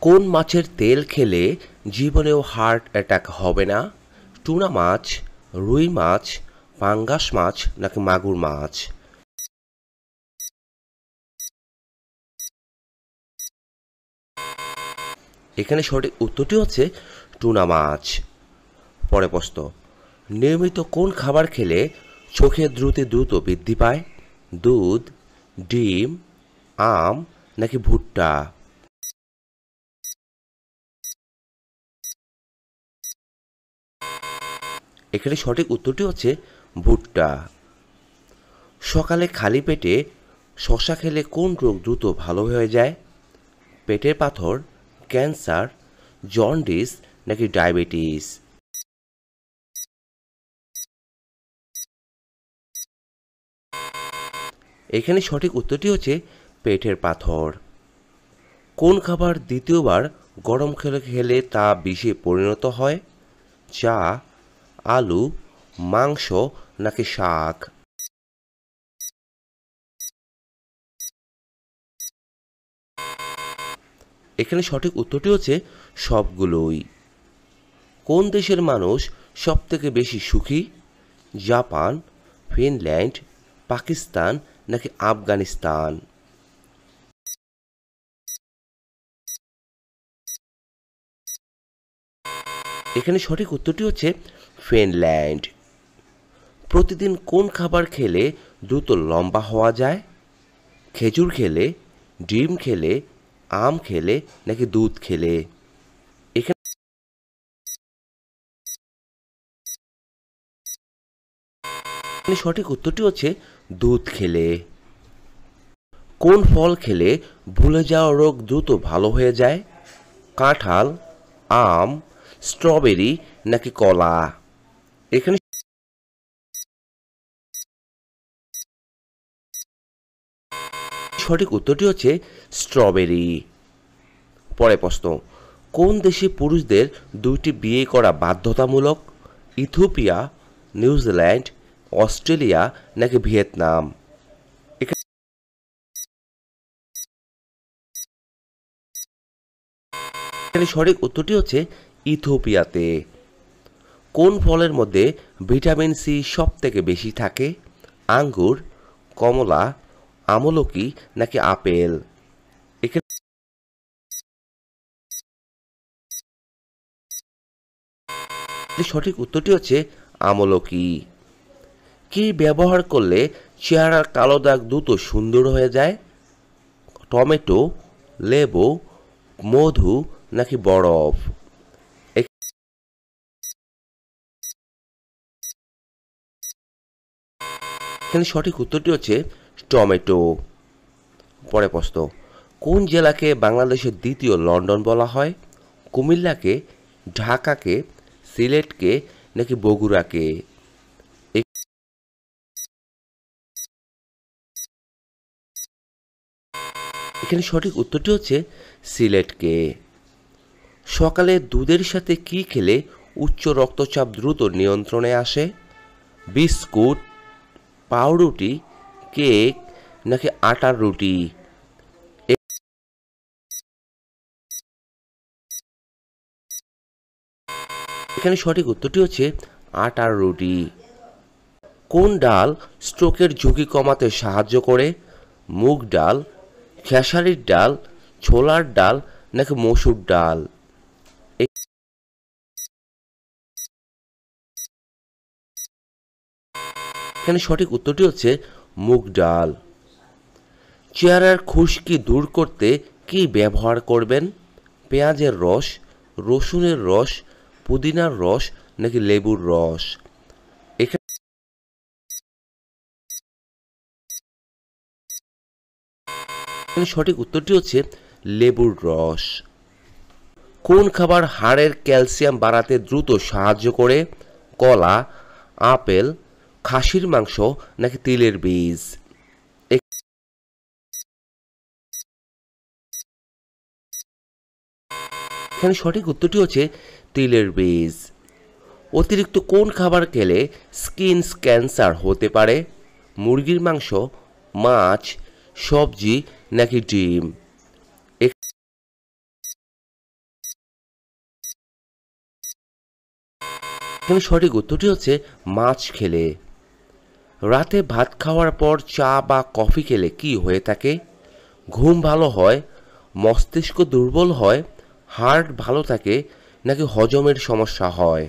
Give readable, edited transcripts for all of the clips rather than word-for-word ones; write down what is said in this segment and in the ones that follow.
কোন মাছের তেল খেলে জীবনেও হার্ট অ্যাটাক হবে না? টুনা মাছ, রুই মাছ, পাঙ্গাস মাছ নাকি মাগুর মাছ? এখানে সঠিক উত্তরটি হচ্ছে টুনা মাছ। পরে প্রশ্ন, নিয়মিত কোন খাবার খেলে চোখের দ্রুত বৃদ্ধি পায়? দুধ, ডিম, আম নাকি ভুট্টা? এখানে সঠিক উত্তরটি হচ্ছে ভুট্টা। সকালে খালি পেটে শসা খেলে কোন রোগ দ্রুত ভালো হয়ে যায়? পেটের পাথর, ক্যান্সার, জন্ডিস নাকি ডায়াবেটিস? এখানে সঠিক উত্তরটি হচ্ছে পেটের পাথর। কোন খাবার দ্বিতীয়বার গরম খেলে তা বিষে পরিণত হয়? চা, আলু, মাংস নাকি শাক? এখানে সঠিক উত্তরটি হচ্ছে সবগুলোই। কোন দেশের মানুষ সবথেকে বেশি সুখী? জাপান, ফিনল্যান্ড, পাকিস্তান নাকি আফগানিস্তান? এখানে সঠিক উত্তরটি হচ্ছে ফিনল্যান্ড। প্রতিদিন কোন খাবার খেলে দ্রুত লম্বা হওয়া যায়? খেজুর খেলে, ডিম খেলে, আম খেলে নাকি দুধ খেলে? এখানে সঠিক উত্তরটি হচ্ছে দুধ খেলে। কোন ফল খেলে ভুলে যাওয়া রোগ দ্রুত ভালো হয়ে যায়? কাঁঠাল, আম, স্ট্রবেরি নাকি কলা? এখানে সঠিক উত্তরটি হচ্ছে স্ট্রবেরি। পরে প্রশ্ন, কোন দেশে পুরুষদের দুইটি বিয়ে করা বাধ্যতামূলক? ইথিওপিয়া, নিউজিল্যান্ড, অস্ট্রেলিয়া নাকি ভিয়েতনাম? এখানে সঠিক উত্তরটি হচ্ছে ইথিওপিয়াতে। কোন ফলের মধ্যে ভিটামিন সি সব থেকে বেশি থাকে? আঙ্গুর, কমলা, আমলকি নাকি আপেল? এখানে সঠিক উত্তরটি হচ্ছে আমলকি। কি ব্যবহার করলে চেহারার কালো দাগ দ্রুত সুন্দর হয়ে যায়? টমেটো, লেবু, মধু নাকি বরফ? এখানে সঠিক উত্তরটি হচ্ছে টমেটো। পরে প্রশ্ন, কোন জেলাকে বাংলাদেশের দ্বিতীয় লন্ডন বলা হয়? কুমিল্লাকে, ঢাকাকে, সিলেটকে নাকি বগুড়াকে? এখানে সঠিক উত্তরটি হচ্ছে সিলেটকে। সকালে দুধের সাথে কি খেলে উচ্চ রক্তচাপ দ্রুত নিয়ন্ত্রণে আসে? বিস্কুট, পাউরুটি, কেক নাকি আটার রুটি? এখানে সঠিক উত্তরটি হচ্ছে আটার রুটি। কোন ডাল স্ট্রোকের ঝুঁকি কমাতে সাহায্য করে? মুগ ডাল, খেসারির ডাল, ছোলার ডাল নাকি মসুর ডাল? এখানে সঠিক উত্তরটি হচ্ছে মুগ ডাল। চেহারার খুশকি দূর করতে কি ব্যবহার করবেন? পেঁয়াজের রস, রসুনের রস, পুদিনার রস নাকি লেবুর রস? এখানে সঠিক উত্তরটি হচ্ছে লেবুর রস। কোন খাবার হাড়ের ক্যালসিয়াম বাড়াতে দ্রুত সাহায্য করে? কলা, আপেল, খাসির মাংস নাকি তিলের বীজ? এখানে সঠিক উত্তরটি হচ্ছে তিলের বীজ। অতিরিক্ত কোন খাবার খেলে স্কিন ক্যান্সার হতে পারে? মুরগির মাংস, মাছ, সবজি নাকি ডিম? এখানে সঠিক উত্তরটি হচ্ছে মাছ খেলে। রাতে ভাত খাওয়ার পর চা বা কফি খেলে কি হয়ে থাকে? ঘুম ভালো হয়, মস্তিষ্ক দুর্বল হয়, হার্ট ভালো থাকে, নাকি হজমের সমস্যা হয়?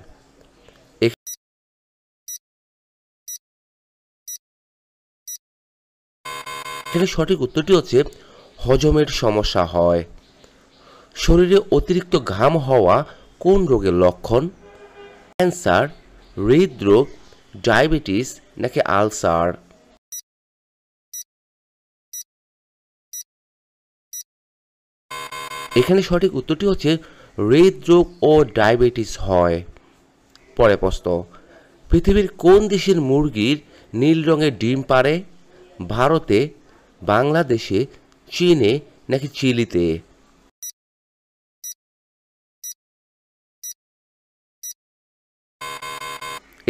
এখানে সঠিক উত্তরটি হচ্ছে হজমের সমস্যা হয়। শরীরে অতিরিক্ত ঘাম হওয়া কোন রোগের লক্ষণ? ক্যান্সার, হৃদরোগ, ডায়াবেটিস নাকি আলসার? এখানে সঠিক উত্তরটি হচ্ছে হৃদরোগ ও ডায়াবেটিস হয়। পরে প্রশ্ন, পৃথিবীর কোন দেশের মুরগির নীল রঙের ডিম পাড়ে? ভারতে, বাংলাদেশে, চীনে নাকি চিলিতে?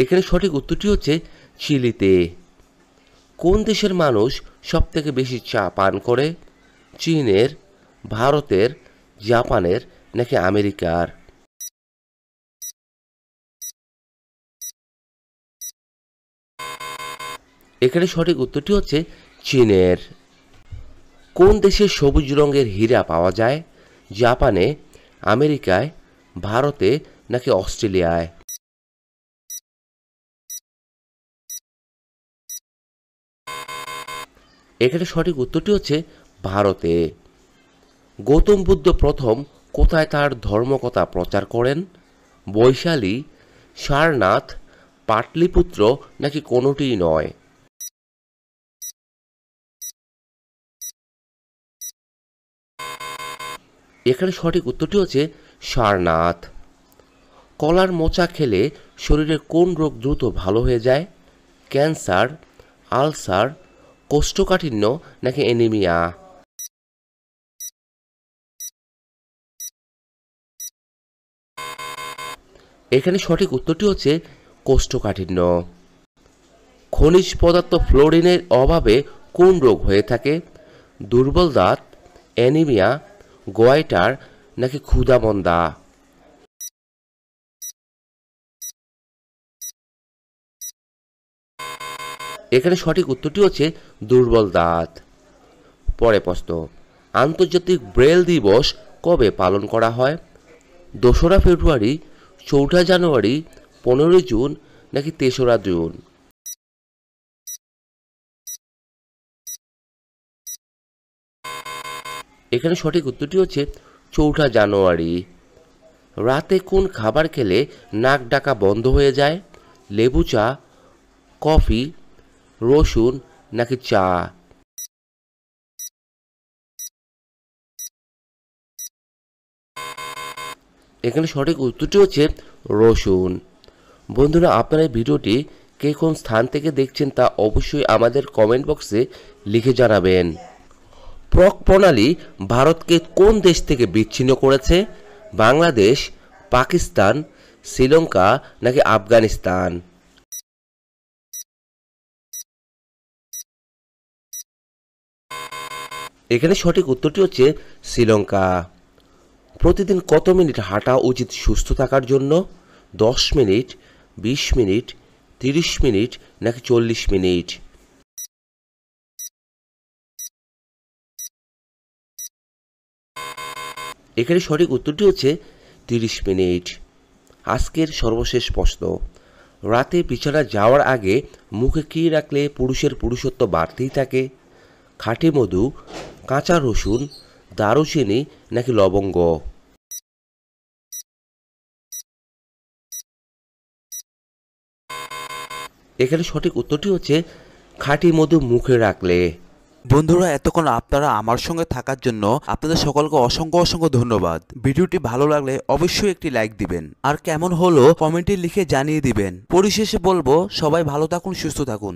এখানে সঠিক উত্তরটি হচ্ছে চিলিতে। কোন দেশের মানুষ সবথেকে বেশি চা পান করে? চীনের, ভারতের, জাপানের নাকি আমেরিকার? এখানে সঠিক উত্তরটি হচ্ছে চীনের। কোন দেশে সবুজ রঙের হীরা পাওয়া যায়? জাপানে, আমেরিকায়, ভারতে নাকি অস্ট্রেলিয়ায়? এখানে সঠিক উত্তরটি হচ্ছে ভারতে। গৌতম বুদ্ধ প্রথম কোথায় তার ধর্মকথা প্রচার করেন? বৈশালী, সারনাথ, পাটলিপুত্র নাকি কোনোটিই নয়? এখানে সঠিক উত্তরটি হচ্ছে সারনাথ। কলার মোচা খেলে শরীরের কোন রোগ দ্রুত ভালো হয়ে যায়? ক্যান্সার, আলসার, কোষ্ঠকাঠিন্য নাকি অ্যানিমিয়া? এখানে সঠিক উত্তরটি হচ্ছে কোষ্ঠকাঠিন্য। খনিজ পদার্থ ফ্লোরিনের অভাবে কোন রোগ হয়ে থাকে? দুর্বল দাঁত, অ্যানিমিয়া, গোয়াইটার নাকি ক্ষুধামন্দা? এখানে সঠিক উত্তরটি হচ্ছে দুর্বল দাঁত। পরে প্রশ্ন, আন্তর্জাতিক ব্রেল দিবস কবে পালন করা হয়? 2রা ফেব্রুয়ারি, 4ঠা জানুয়ারি, 15 জুন নাকি 3রা জুন? এখানে সঠিক উত্তরটি হচ্ছে 4ঠা জানুয়ারি। রাতে কোন খাবার খেলে নাক ডাকা বন্ধ হয়ে যায়? লেবু চা, কফি, রসুন নাকি চা? এখানে সঠিক উত্তরটি হচ্ছে রসুন। বন্ধুরা, আপনারা এই ভিডিওটি কে কোন স্থান থেকে দেখছেন তা অবশ্যই আমাদের কমেন্ট বক্সে লিখে জানাবেন। প্রক প্রণালী ভারতকে কোন দেশ থেকে বিচ্ছিন্ন করেছে? বাংলাদেশ, পাকিস্তান, শ্রীলঙ্কা নাকি আফগানিস্তান? এখানে সঠিক উত্তরটি হচ্ছে শ্রীলঙ্কা। প্রতিদিন কত মিনিট হাঁটা উচিত সুস্থ থাকার জন্য? 10 মিনিট, 20 মিনিট, 30 মিনিট নাকি 40 মিনিট? এখানে সঠিক উত্তরটি হচ্ছে 30 মিনিট। আজকের সর্বশেষ প্রশ্ন, রাতে বিছানা যাওয়ার আগে মুখে কী রাখলে পুরুষের পুরুষত্ব বাড়তেই থাকে? খাঁটি মধু, কাঁচা রসুন, দারুচিনি নাকি লবঙ্গ? এখানে সঠিক উত্তরটি হচ্ছে খাঁটি মধু মুখে রাখলে। বন্ধুরা, এতক্ষণ আপনারা আমার সঙ্গে থাকার জন্য আপনাদের সকলকে অসংখ্য অসংখ্য ধন্যবাদ। ভিডিওটি ভালো লাগলে অবশ্যই একটি লাইক দিবেন, আর কেমন হলো কমেন্টে লিখে জানিয়ে দিবেন। পরিশেষে বলবো, সবাই ভালো থাকুন, সুস্থ থাকুন।